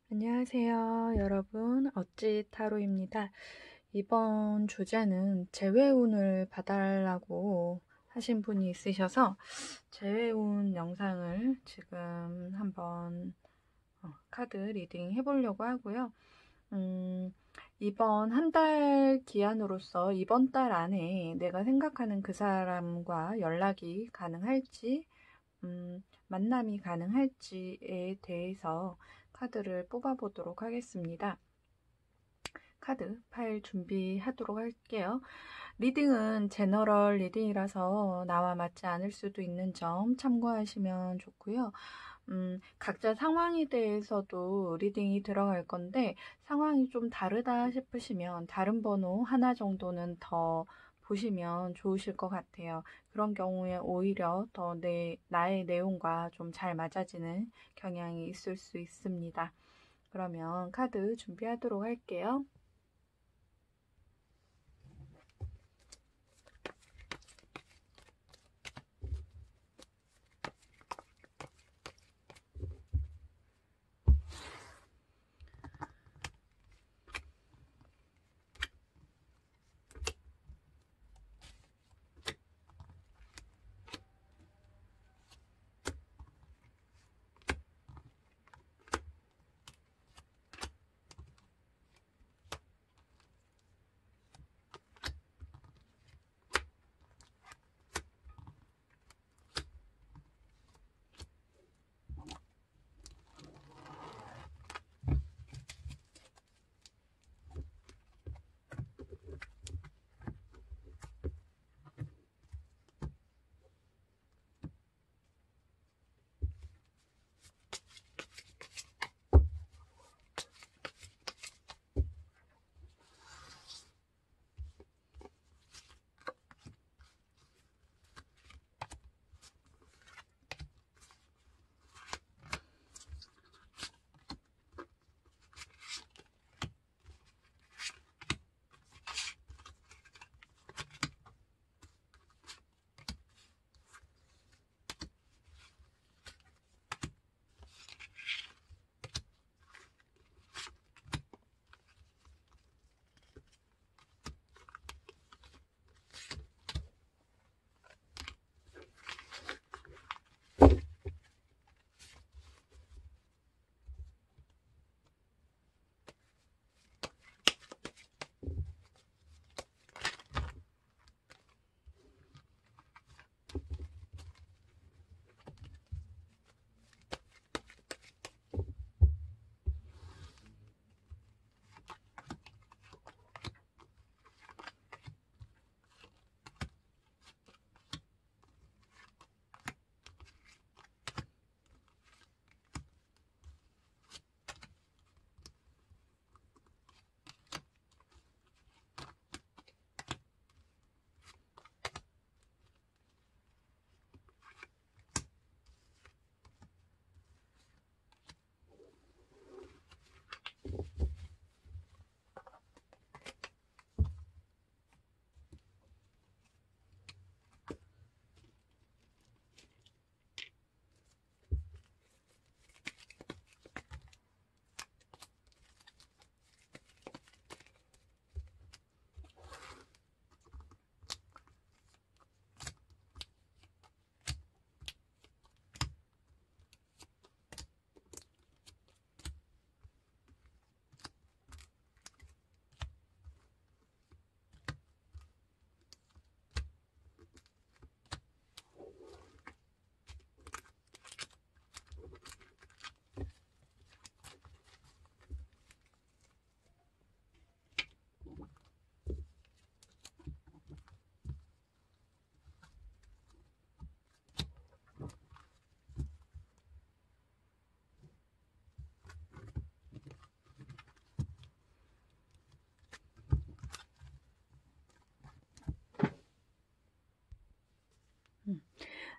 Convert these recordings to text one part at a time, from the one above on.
안녕하세요, 여러분. 어찌 타로입니다. 이번 주제는 재회운을 봐달라고 하신 분이 있으셔서 재회운 영상을 지금 한번 카드 리딩 해보려고 하고요. 이번 한 달 기한으로서 이번 달 안에 내가 생각하는 그 사람과 연락이 가능할지, 만남이 가능할지에 대해서 카드를 뽑아보도록 하겠습니다. 카드 파일 준비하도록 할게요. 리딩은 제너럴 리딩이라서 나와 맞지 않을 수도 있는 점 참고하시면 좋고요. 각자 상황에 대해서도 리딩이 들어갈 건데 상황이 좀 다르다 싶으시면 다른 번호 하나 정도는 더 보시면 좋으실 것 같아요. 그런 경우에 오히려 더 나의 내용과 좀 잘 맞아지는 경향이 있을 수 있습니다. 그러면 카드 준비하도록 할게요.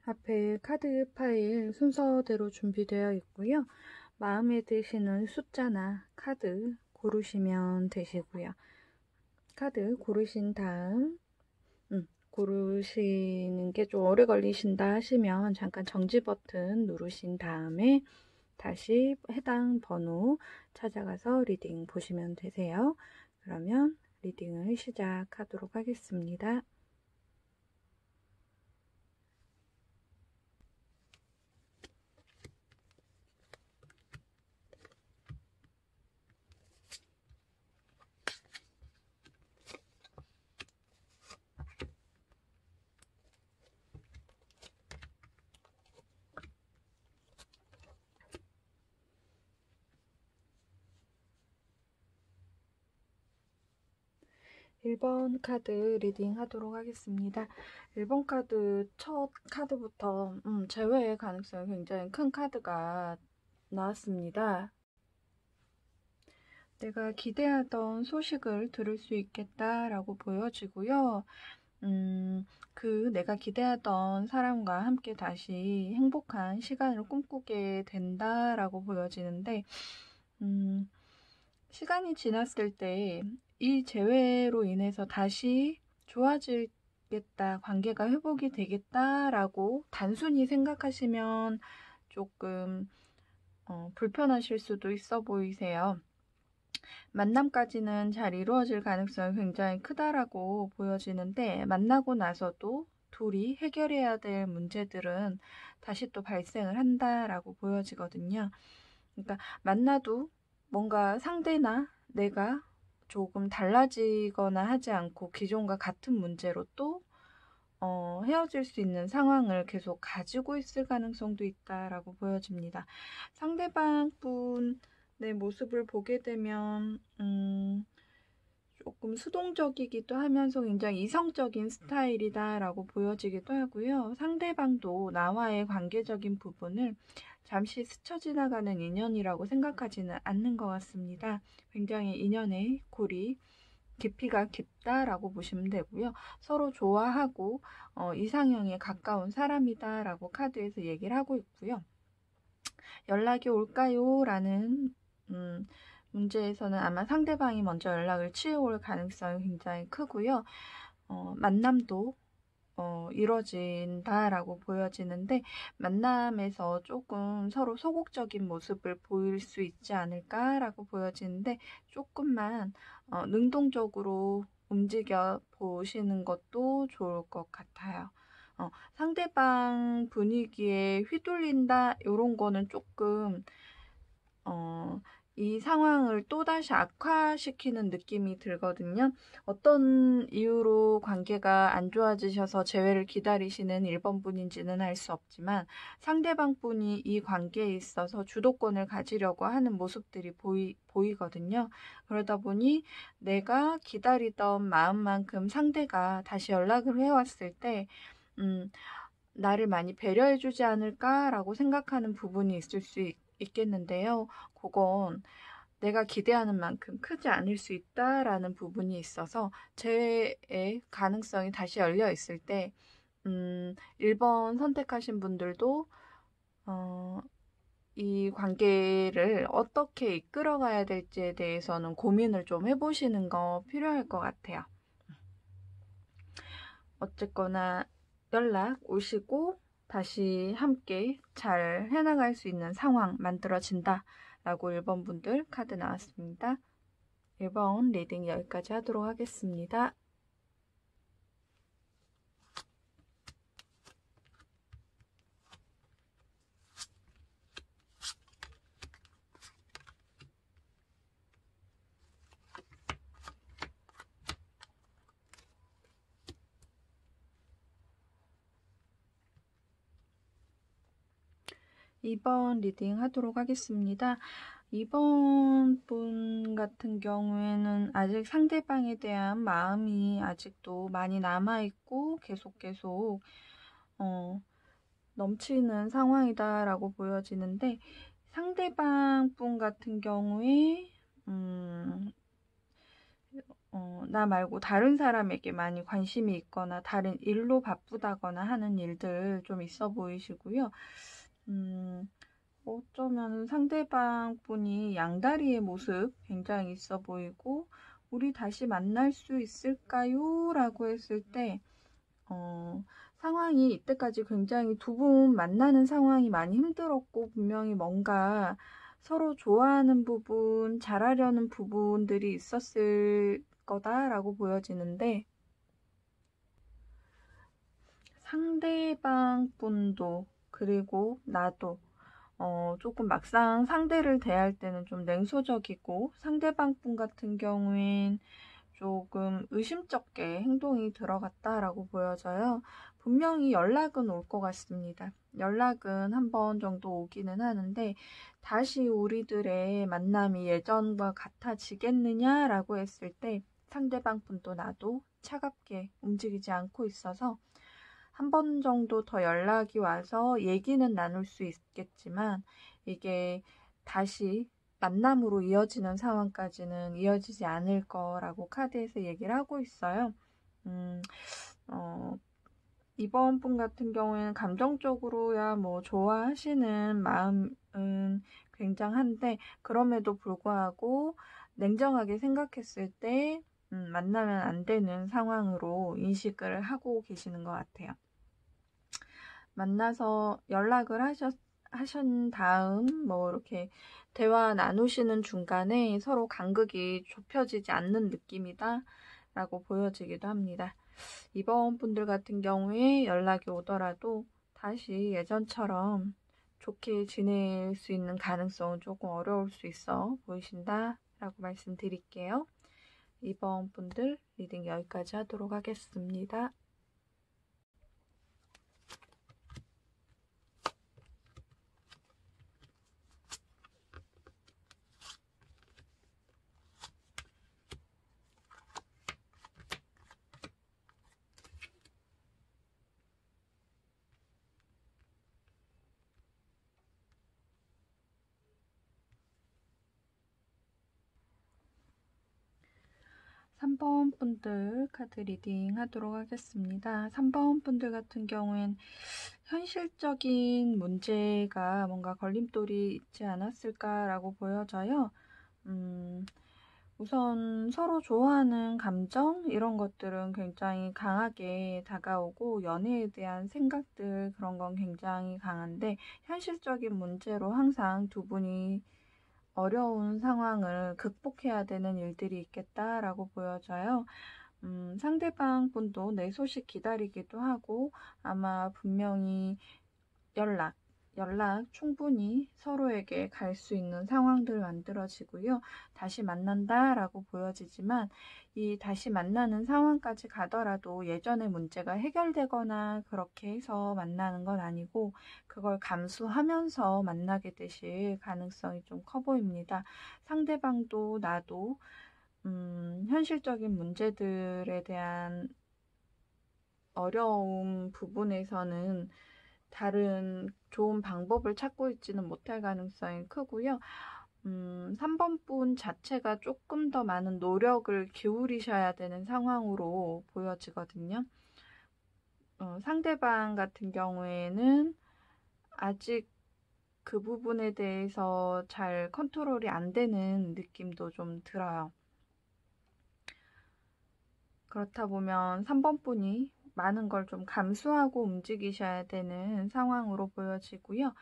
앞에 카드 파일 순서대로 준비되어 있고요. 마음에 드시는 숫자나 카드 고르시면 되시고요. 카드 고르신 다음 고르시는 게 좀 오래 걸리신다 하시면 잠깐 정지 버튼 누르신 다음에 다시 해당 번호 찾아가서 리딩 보시면 되세요. 그러면 리딩을 시작하도록 하겠습니다. 1번 카드 리딩 하도록 하겠습니다. 1번 카드 첫 카드부터 재회의 가능성이 굉장히 큰 카드가 나왔습니다. 내가 기대하던 소식을 들을 수 있겠다라고 보여지고요. 내가 기대하던 사람과 함께 다시 행복한 시간을 꿈꾸게 된다라고 보여지는데, 시간이 지났을 때 이 재회로 인해서 다시 좋아지겠다, 관계가 회복이 되겠다라고 단순히 생각하시면 조금 불편하실 수도 있어 보이세요. 만남까지는 잘 이루어질 가능성이 굉장히 크다라고 보여지는데, 만나고 나서도 둘이 해결해야 될 문제들은 다시 또 발생을 한다라고 보여지거든요. 그러니까 만나도 뭔가 상대나 내가 조금 달라지거나 하지 않고 기존과 같은 문제로 또 헤어질 수 있는 상황을 계속 가지고 있을 가능성도 있다라고 보여집니다. 상대방 분의 모습을 보게 되면 조금 수동적이기도 하면서 굉장히 이성적인 스타일이다라고 보여지기도 하고요. 상대방도 나와의 관계적인 부분을 잠시 스쳐 지나가는 인연이라고 생각하지는 않는 것 같습니다. 굉장히 인연의 골이 깊이가 깊다라고 보시면 되고요. 서로 좋아하고 이상형에 가까운 사람이다라고 카드에서 얘기를 하고 있고요. 연락이 올까요? 라는 문제에서는 아마 상대방이 먼저 연락을 취해올 가능성이 굉장히 크고요. 만남도 이뤄진다라고 보여지는데, 만남에서 조금 서로 소극적인 모습을 보일 수 있지 않을까라고 보여지는데, 조금만 능동적으로 움직여 보시는 것도 좋을 것 같아요. 상대방 분위기에 휘둘린다 이런 거는 조금 이 상황을 또다시 악화시키는 느낌이 들거든요. 어떤 이유로 관계가 안 좋아지셔서 재회를 기다리시는 1번 분인지는 알 수 없지만, 상대방 분이 이 관계에 있어서 주도권을 가지려고 하는 모습들이 보이거든요. 그러다 보니 내가 기다리던 마음만큼 상대가 다시 연락을 해왔을 때 나를 많이 배려해주지 않을까라고 생각하는 부분이 있을 수 있겠는데요. 그건 내가 기대하는 만큼 크지 않을 수 있다라는 부분이 있어서, 재회의 가능성이 다시 열려 있을 때 1번 선택하신 분들도 이 관계를 어떻게 이끌어가야 될지에 대해서는 고민을 좀 해보시는 거 필요할 것 같아요. 어쨌거나 연락 오시고 다시 함께 잘 해나갈 수 있는 상황 만들어진다 라고 1번 분들 카드 나왔습니다. 1번 리딩 여기까지 하도록 하겠습니다. (2번) 리딩 하도록 하겠습니다. 2번 분 같은 경우에는 아직 상대방에 대한 마음이 아직도 많이 남아있고 계속 넘치는 상황이다라고 보여지는데, 상대방 분 같은 경우에 나 말고 다른 사람에게 많이 관심이 있거나 다른 일로 바쁘다거나 하는 일들 좀 있어 보이시고요. 어쩌면 상대방 분이 양다리의 모습 굉장히 있어 보이고, 우리 다시 만날 수 있을까요? 라고 했을 때 상황이 이때까지 굉장히 두 분 만나는 상황이 많이 힘들었고 분명히 뭔가 서로 좋아하는 부분, 잘하려는 부분들이 있었을 거다라고 보여지는데 상대방 분도 그리고 나도 조금 막상 상대를 대할 때는 좀 냉소적이고 상대방 분 같은 경우엔 조금 의심쩍게 행동이 들어갔다라고 보여져요. 분명히 연락은 올 것 같습니다. 연락은 한 번 정도 오기는 하는데 다시 우리들의 만남이 예전과 같아지겠느냐라고 했을 때 상대방 분도 나도 차갑게 움직이지 않고 있어서 한 번 정도 더 연락이 와서 얘기는 나눌 수 있겠지만 이게 다시 만남으로 이어지는 상황까지는 이어지지 않을 거라고 카드에서 얘기를 하고 있어요. 음, 어, 이번 분 같은 경우에는 감정적으로야 뭐 좋아하시는 마음은 굉장한데 그럼에도 불구하고 냉정하게 생각했을 때 만나면 안 되는 상황으로 인식을 하고 계시는 것 같아요. 만나서 연락을 하신 다음 뭐 이렇게 대화 나누시는 중간에 서로 간극이 좁혀지지 않는 느낌이다 라고 보여지기도 합니다. 이번 분들 같은 경우에 연락이 오더라도 다시 예전처럼 좋게 지낼 수 있는 가능성은 조금 어려울 수 있어 보이신다 라고 말씀드릴게요. 이번 분들 리딩 여기까지 하도록 하겠습니다. 3번 분들 카드 리딩 하도록 하겠습니다. 3번 분들 같은 경우엔 현실적인 문제가 뭔가 걸림돌이 있지 않았을까라고 보여져요. 우선 서로 좋아하는 감정 이런 것들은 굉장히 강하게 다가오고 연애에 대한 생각들 그런 건 굉장히 강한데 현실적인 문제로 항상 두 분이 어려운 상황을 극복해야 되는 일들이 있겠다라고 보여져요. 상대방 분도 내 소식 기다리기도 하고 아마 분명히 연락 충분히 서로에게 갈 수 있는 상황들 만들어지고요. 다시 만난다라고 보여지지만 이 다시 만나는 상황까지 가더라도 예전의 문제가 해결되거나 그렇게 해서 만나는 건 아니고 그걸 감수하면서 만나게 되실 가능성이 좀 커 보입니다. 상대방도 나도 현실적인 문제들에 대한 어려움 부분에서는 다른 좋은 방법을 찾고 있지는 못할 가능성이 크고요. 3번 분 자체가 조금 더 많은 노력을 기울이셔야 되는 상황으로 보여지거든요. 상대방 같은 경우에는 아직 그 부분에 대해서 잘 컨트롤이 안 되는 느낌도 좀 들어요. 그렇다 보면 3번 분이 많은 걸 좀 감수하고 움직이셔야 되는 상황으로 보여지고요.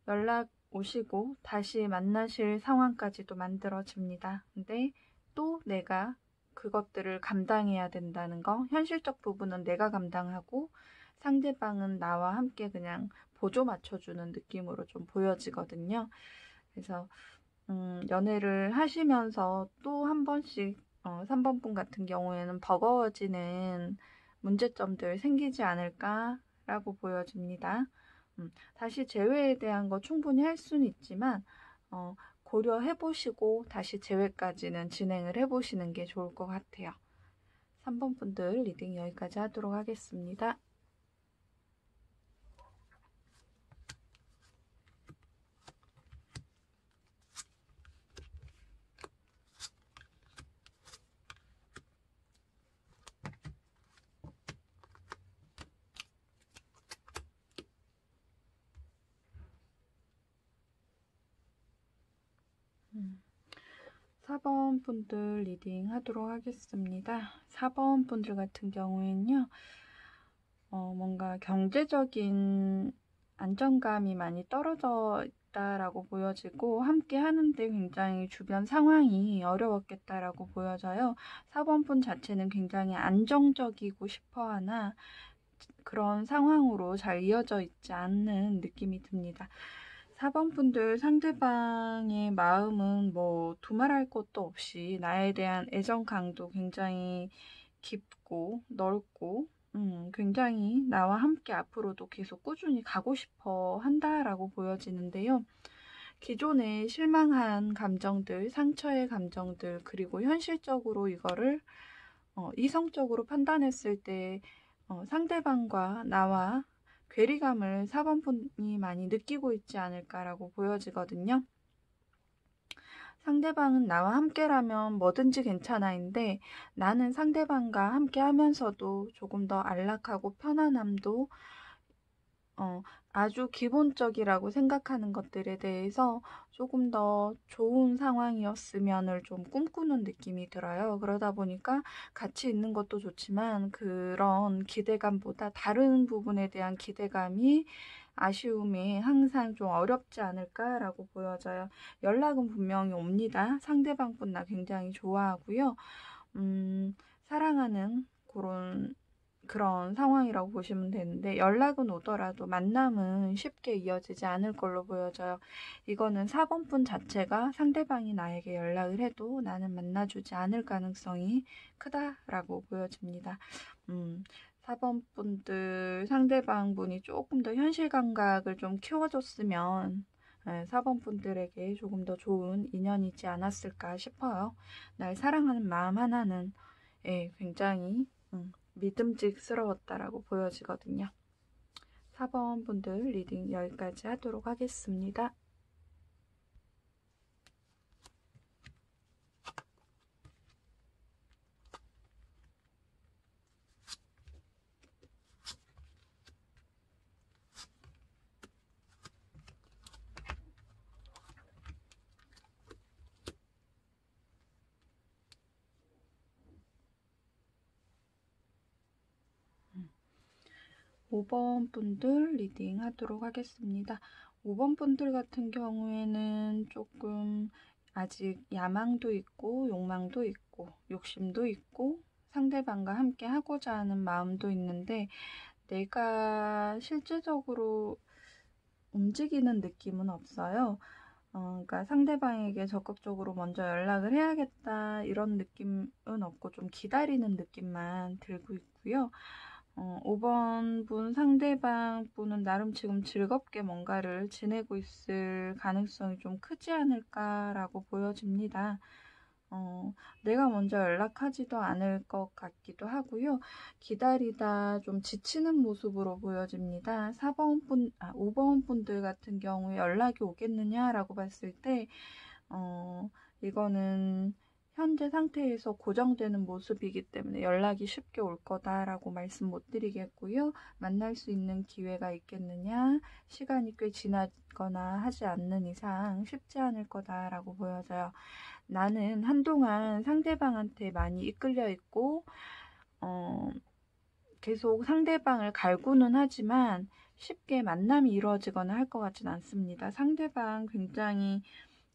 연락 오시고 다시 만나실 상황까지도 만들어집니다. 근데 또 내가 그것들을 감당해야 된다는 거, 현실적 부분은 내가 감당하고 상대방은 나와 함께 그냥 보조 맞춰주는 느낌으로 좀 보여지거든요. 그래서 연애를 하시면서 또 한 번씩 3번 분 같은 경우에는 버거워지는 문제점들 생기지 않을까라고 보여집니다. 다시 재회에 대한 거 충분히 할 수는 있지만 고려해보시고 다시 재회까지는 진행을 해보시는 게 좋을 것 같아요. 3번 분들 리딩 여기까지 하도록 하겠습니다. 4번 분들 리딩 하도록 하겠습니다. 4번 분들 같은 경우에는요. 뭔가 경제적인 안정감이 많이 떨어져 있다라고 보여지고 함께 하는데 굉장히 주변 상황이 어려웠겠다라고 보여져요. 4번분 자체는 굉장히 안정적이고 싶어하나 그런 상황으로 잘 이어져 있지 않는 느낌이 듭니다. 4번 분들 상대방의 마음은 뭐 두말할 것도 없이 나에 대한 애정 강도 굉장히 깊고 넓고 굉장히 나와 함께 앞으로도 계속 꾸준히 가고 싶어 한다라고 보여지는데요. 기존에 실망한 감정들, 상처의 감정들, 그리고 현실적으로 이거를 이성적으로 판단했을 때 상대방과 나와 괴리감을 4번 분이 많이 느끼고 있지 않을까라고 보여지거든요. 상대방은 나와 함께라면 뭐든지 괜찮아인데 나는 상대방과 함께 하면서도 조금 더 안락하고 편안함도 아주 기본적이라고 생각하는 것들에 대해서 조금 더 좋은 상황이었으면을 좀 꿈꾸는 느낌이 들어요. 그러다 보니까 같이 있는 것도 좋지만 그런 기대감보다 다른 부분에 대한 기대감이 아쉬움이 항상 좀 어렵지 않을까라고 보여져요. 연락은 분명히 옵니다. 상대방분 나 굉장히 좋아하고요. 사랑하는 그런 상황이라고 보시면 되는데 연락은 오더라도 만남은 쉽게 이어지지 않을 걸로 보여져요. 이거는 4번분 자체가 상대방이 나에게 연락을 해도 나는 만나주지 않을 가능성이 크다라고 보여집니다. 4번분들 상대방분이 조금 더 현실 감각을 좀 키워줬으면 4번분들에게 조금 더 좋은 인연이지 않았을까 싶어요. 날 사랑하는 마음 하나는 굉장히 믿음직스러웠다라고 보여지거든요. 4번 분들 리딩 여기까지 하도록 하겠습니다. 5번 분들 리딩 하도록 하겠습니다. 5번 분들 같은 경우에는 조금 아직 야망도 있고 욕망도 있고 욕심도 있고 상대방과 함께 하고자 하는 마음도 있는데 내가 실질적으로 움직이는 느낌은 없어요. 그러니까 상대방에게 적극적으로 먼저 연락을 해야겠다 이런 느낌은 없고 좀 기다리는 느낌만 들고 있고요. 5번 분 상대방 분은 나름 지금 즐겁게 뭔가를 지내고 있을 가능성이 좀 크지 않을까라고 보여집니다. 내가 먼저 연락하지도 않을 것 같기도 하고요. 기다리다 좀 지치는 모습으로 보여집니다. 5번 분들 같은 경우에 연락이 오겠느냐라고 봤을 때, 이거는 현재 상태에서 고정되는 모습이기 때문에 연락이 쉽게 올 거다라고 말씀 못 드리겠고요. 만날 수 있는 기회가 있겠느냐, 시간이 꽤 지나거나 하지 않는 이상 쉽지 않을 거다라고 보여져요. 나는 한동안 상대방한테 많이 이끌려 있고, 계속 상대방을 갈구는 하지만 쉽게 만남이 이루어지거나 할 것 같진 않습니다. 상대방 굉장히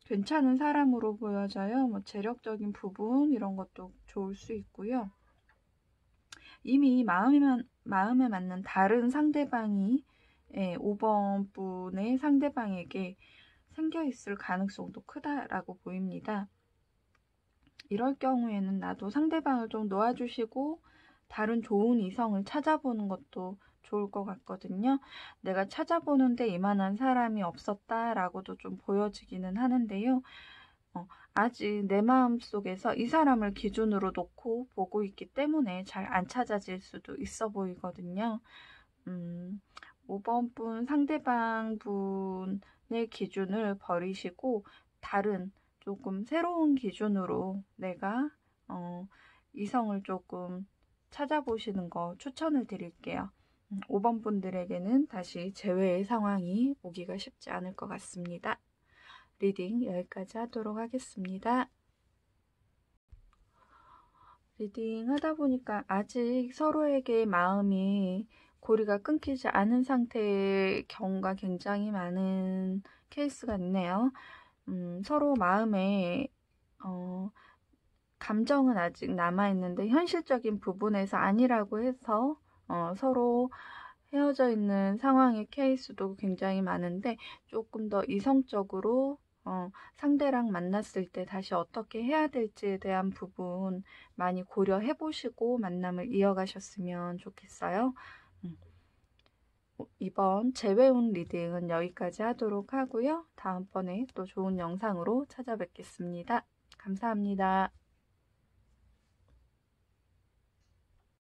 괜찮은 사람으로 보여져요. 뭐 재력적인 부분 이런 것도 좋을 수 있고요. 이미 마음에 맞는 다른 상대방이 5번 분의 상대방에게 생겨 있을 가능성도 크다라고 보입니다. 이럴 경우에는 나도 상대방을 좀 놓아주시고 다른 좋은 이성을 찾아보는 것도 좋을 것 같거든요. 내가 찾아보는데 이만한 사람이 없었다라고도 좀 보여지기는 하는데요. 아직 내 마음속에서 이 사람을 기준으로 놓고 보고 있기 때문에 잘 안 찾아질 수도 있어 보이거든요. 5번 분 상대방 분의 기준을 버리시고 다른 조금 새로운 기준으로 내가 이성을 조금 찾아보시는 거 추천을 드릴게요. 5번 분들에게는 다시 재회의 상황이 오기가 쉽지 않을 것 같습니다. 리딩 여기까지 하도록 하겠습니다. 리딩 하다 보니까 아직 서로에게 마음이 고리가 끊기지 않은 상태의 경우가 굉장히 많은 케이스가 있네요. 서로 마음에 어, 감정은 아직 남아있는데 현실적인 부분에서 아니라고 해서 서로 헤어져 있는 상황의 케이스도 굉장히 많은데 조금 더 이성적으로 상대랑 만났을 때 다시 어떻게 해야 될지에 대한 부분 많이 고려해 보시고 만남을 이어가셨으면 좋겠어요. 음, 이번 재회운 리딩은 여기까지 하도록 하고요. 다음번에 또 좋은 영상으로 찾아뵙겠습니다. 감사합니다.